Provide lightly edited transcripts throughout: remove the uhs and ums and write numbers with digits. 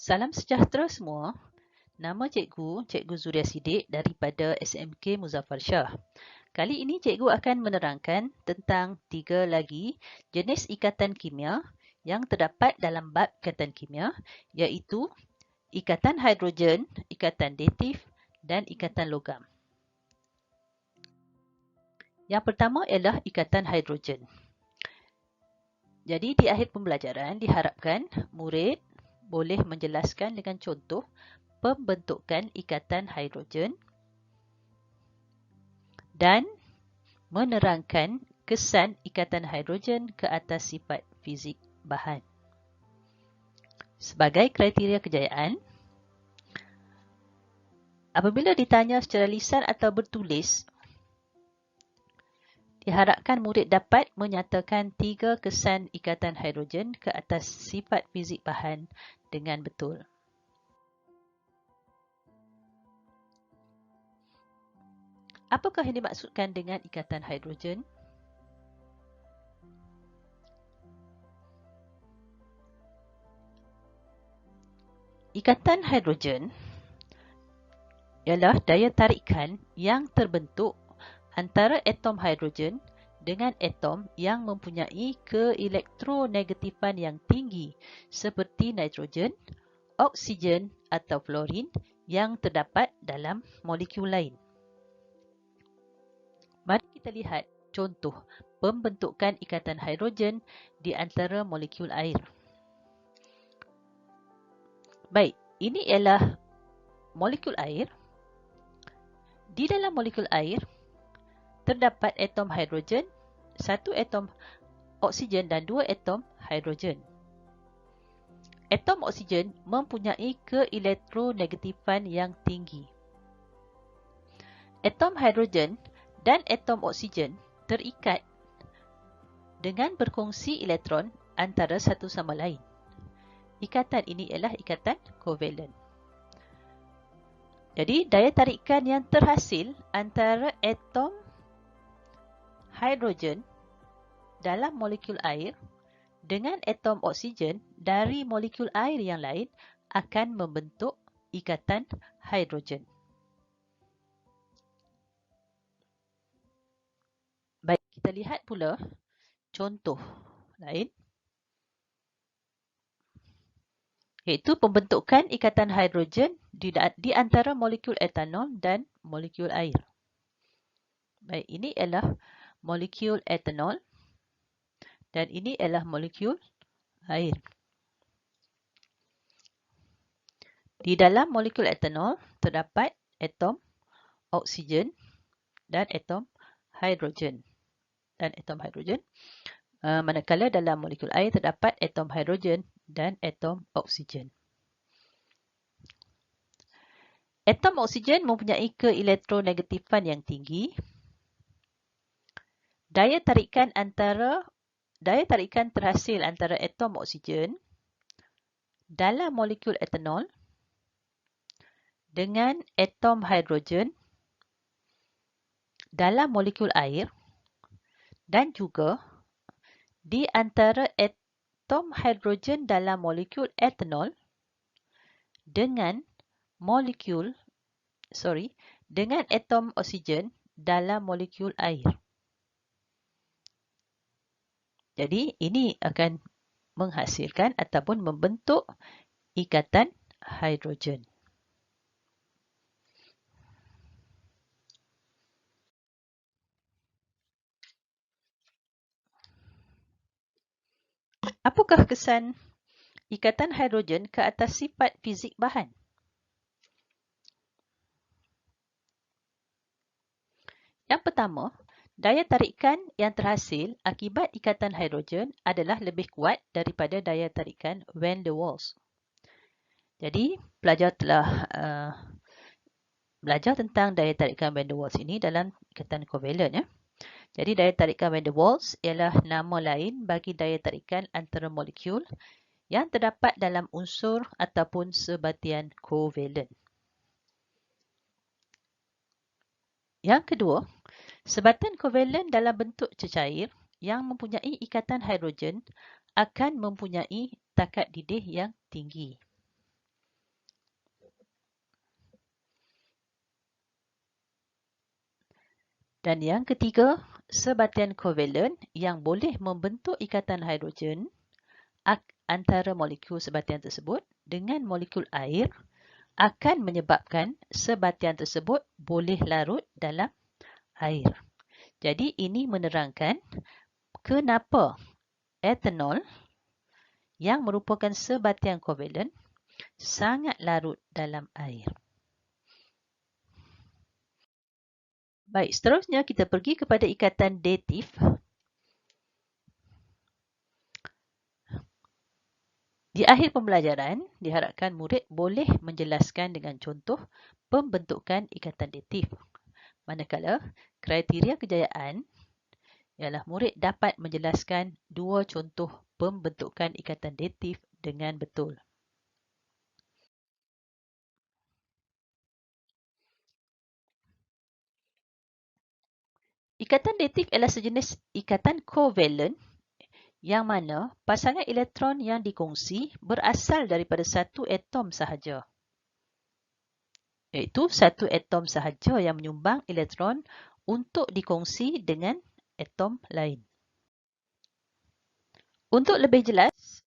Salam sejahtera semua. Nama Cikgu Zuria Siddiq daripada SMK Muzaffar Shah. Kali ini cikgu akan menerangkan tentang 3 lagi jenis ikatan kimia yang terdapat dalam bab ikatan kimia, iaitu ikatan hidrogen, ikatan datif dan ikatan logam. Yang pertama ialah ikatan hidrogen. Jadi di akhir pembelajaran diharapkan murid boleh menjelaskan dengan contoh pembentukan ikatan hidrogen dan menerangkan kesan ikatan hidrogen ke atas sifat fizik bahan. Sebagai kriteria kejayaan, apabila ditanya secara lisan atau bertulis, diharapkan murid dapat menyatakan 3 kesan ikatan hidrogen ke atas sifat fizik bahan dengan betul. Apakah yang dimaksudkan dengan ikatan hidrogen? Ikatan hidrogen ialah daya tarikan yang terbentuk antara atom hidrogen dengan atom yang mempunyai keelektronegatifan yang tinggi seperti nitrogen, oksigen atau fluorin yang terdapat dalam molekul lain. Mari kita lihat contoh pembentukan ikatan hidrogen di antara molekul air. Baik, ini ialah molekul air. Di dalam molekul air terdapat atom hidrogen, 1 atom oksigen dan 2 atom hidrogen. Atom oksigen mempunyai keelektronegatifan yang tinggi. Atom hidrogen dan atom oksigen terikat dengan berkongsi elektron antara satu sama lain. Ikatan ini ialah ikatan kovalen. Jadi, daya tarikan yang terhasil antara atom hidrogen dalam molekul air dengan atom oksigen dari molekul air yang lain akan membentuk ikatan hidrogen. Baik, kita lihat pula contoh lain, iaitu pembentukan ikatan hidrogen di antara molekul etanol dan molekul air. Baik, ini ialah molekul etanol dan ini ialah molekul air. Di dalam molekul etanol terdapat atom oksigen dan atom hidrogen. Manakala dalam molekul air terdapat atom hidrogen dan atom oksigen. Atom oksigen mempunyai keelektronegatifan yang tinggi. Daya tarikan terhasil antara atom oksigen dalam molekul etanol dengan atom hidrogen dalam molekul air dan juga di antara atom hidrogen dalam molekul etanol dengan atom oksigen dalam molekul air. Jadi, ini akan menghasilkan ataupun membentuk ikatan hidrogen. Apakah kesan ikatan hidrogen ke atas sifat fizik bahan? Yang pertama, daya tarikan yang terhasil akibat ikatan hidrogen adalah lebih kuat daripada daya tarikan van der Waals. Jadi, pelajar telah belajar tentang daya tarikan van der Waals ini dalam ikatan kovalen, ya. Jadi, daya tarikan van der Waals ialah nama lain bagi daya tarikan antara molekul yang terdapat dalam unsur ataupun sebatian kovalen. Yang kedua, sebatian kovalen dalam bentuk cecair yang mempunyai ikatan hidrogen akan mempunyai takat didih yang tinggi. Dan yang ketiga, sebatian kovalen yang boleh membentuk ikatan hidrogen antara molekul sebatian tersebut dengan molekul air akan menyebabkan sebatian tersebut boleh larut dalam air. Jadi ini menerangkan kenapa etanol yang merupakan sebatian kovalen sangat larut dalam air. Baik, seterusnya kita pergi kepada ikatan datif. Di akhir pembelajaran, diharapkan murid boleh menjelaskan dengan contoh pembentukan ikatan datif. Manakala kriteria kejayaan ialah murid dapat menjelaskan dua contoh pembentukan ikatan datif dengan betul. Ikatan datif ialah sejenis ikatan kovalen yang mana pasangan elektron yang dikongsi berasal daripada satu atom sahaja. Iaitu satu atom sahaja yang menyumbang elektron untuk dikongsi dengan atom lain. Untuk lebih jelas,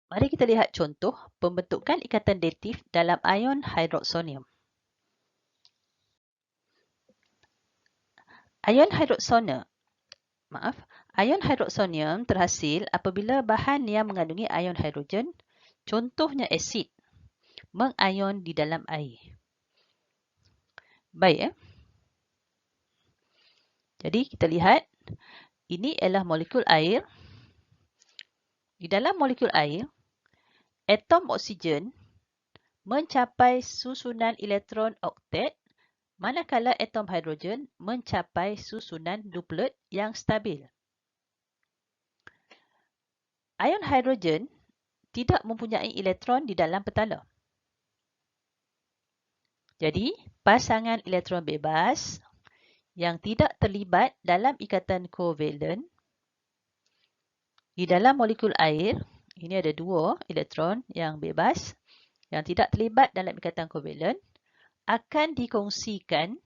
mari kita lihat contoh pembentukan ikatan datif dalam ion hidroksonium. Ion hidroksonium terhasil apabila bahan yang mengandungi ion hidrogen, contohnya asid, mengion di dalam air. Baik. Jadi kita lihat, ini ialah molekul air. Di dalam molekul air, atom oksigen mencapai susunan elektron oktet, manakala atom hidrogen mencapai susunan duplet yang stabil. Ion hidrogen tidak mempunyai elektron di dalam petala. Jadi, pasangan elektron bebas yang tidak terlibat dalam ikatan kovalen di dalam molekul air, ini ada dua elektron yang bebas yang tidak terlibat dalam ikatan kovalen, akan dikongsikan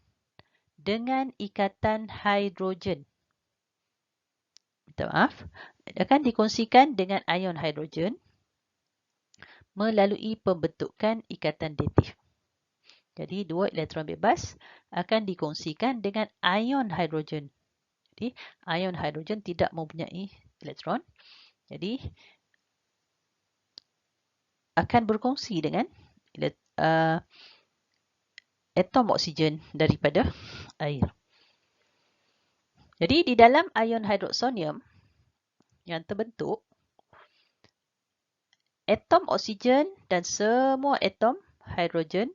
dengan ikatan hidrogen. Minta maaf, akan dikongsikan dengan ion hidrogen melalui pembentukan ikatan datif. Jadi, dua elektron bebas akan dikongsikan dengan ion hidrogen. Jadi, ion hidrogen tidak mempunyai elektron. Jadi, akan berkongsi dengan atom oksigen daripada air. Jadi, di dalam ion hidroksonium yang terbentuk, atom oksigen dan semua atom hidrogen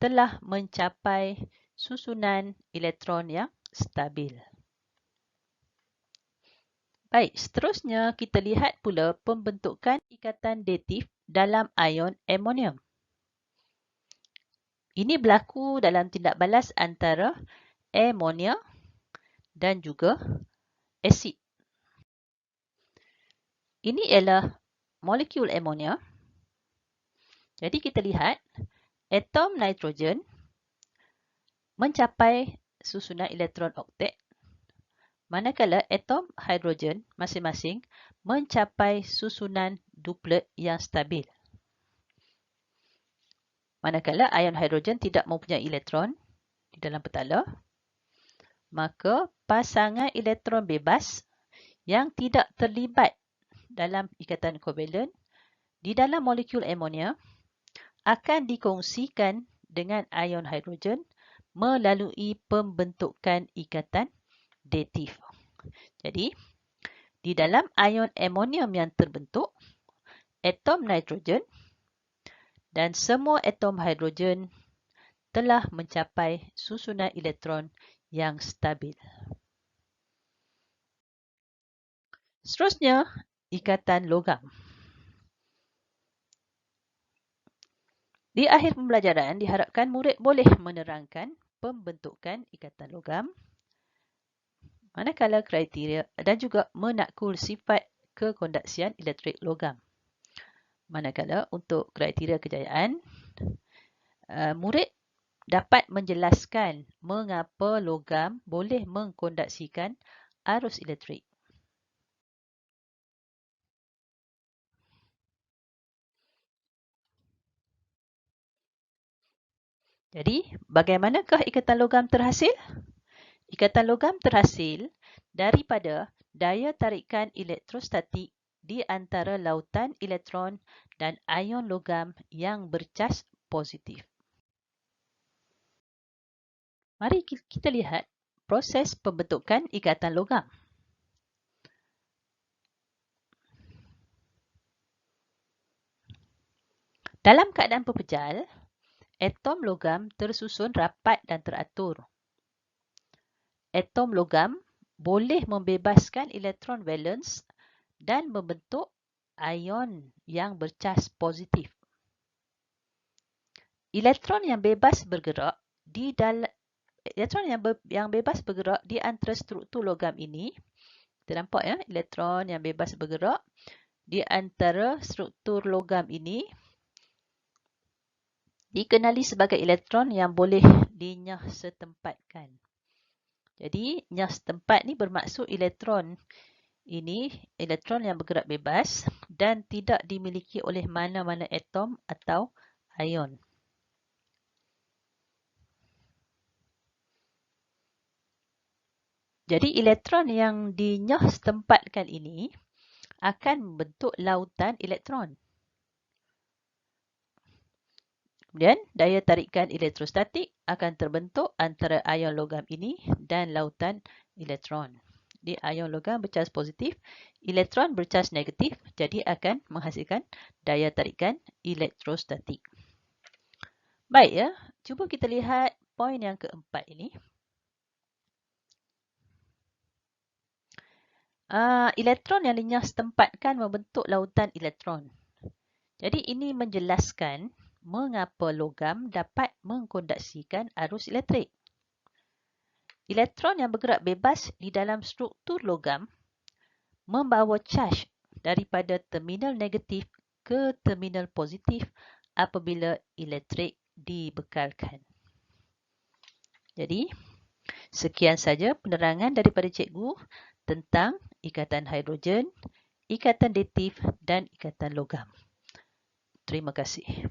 telah mencapai susunan elektron yang stabil. Baik, seterusnya kita lihat pula pembentukan ikatan datif dalam ion amonium. Ini berlaku dalam tindak balas antara amonia dan juga asid. Ini ialah molekul amonia. Jadi kita lihat atom nitrogen mencapai susunan elektron oktet, manakala atom hidrogen masing-masing mencapai susunan duplet yang stabil. Manakala ion hidrogen tidak mempunyai elektron di dalam petala, maka pasangan elektron bebas yang tidak terlibat dalam ikatan kovalen di dalam molekul amonia akan dikongsikan dengan ion hidrogen melalui pembentukan ikatan datif. Jadi, di dalam ion amonium yang terbentuk, atom nitrogen dan semua atom hidrogen telah mencapai susunan elektron yang stabil. Seterusnya, ikatan logam. Di akhir pembelajaran, diharapkan murid boleh menerangkan pembentukan ikatan logam, manakala kriteria dan juga menakul sifat kekondaksian elektrik logam. Manakala untuk kriteria kejayaan, murid dapat menjelaskan mengapa logam boleh mengkonduksikan arus elektrik. Jadi, bagaimanakah ikatan logam terhasil? Ikatan logam terhasil daripada daya tarikan elektrostatik di antara lautan elektron dan ion logam yang bercas positif. Mari kita lihat proses pembentukan ikatan logam. Dalam keadaan pepejal, atom logam tersusun rapat dan teratur. Atom logam boleh membebaskan elektron valens dan membentuk ion yang bercas positif. Elektron yang bebas bergerak di antara struktur logam ini. Kita nampak ya, elektron yang bebas bergerak di antara struktur logam ini dikenali sebagai elektron yang boleh dinyah setempatkan. Jadi, nyah setempat ni bermaksud elektron ini elektron yang bergerak bebas dan tidak dimiliki oleh mana-mana atom atau ion. Jadi, elektron yang dinyah setempatkan ini akan membentuk lautan elektron. Kemudian, daya tarikan elektrostatik akan terbentuk antara ion logam ini dan lautan elektron. Di ion logam bercas positif, elektron bercas negatif, jadi akan menghasilkan daya tarikan elektrostatik. Baik ya, cuba kita lihat poin yang keempat ini. Elektron yang dinyah setempatkan membentuk lautan elektron. Jadi ini menjelaskan mengapa logam dapat mengkonduksikan arus elektrik. Elektron yang bergerak bebas di dalam struktur logam membawa charge daripada terminal negatif ke terminal positif apabila elektrik dibekalkan. Jadi, sekian saja penerangan daripada cikgu tentang ikatan hidrogen, ikatan datif dan ikatan logam. Terima kasih.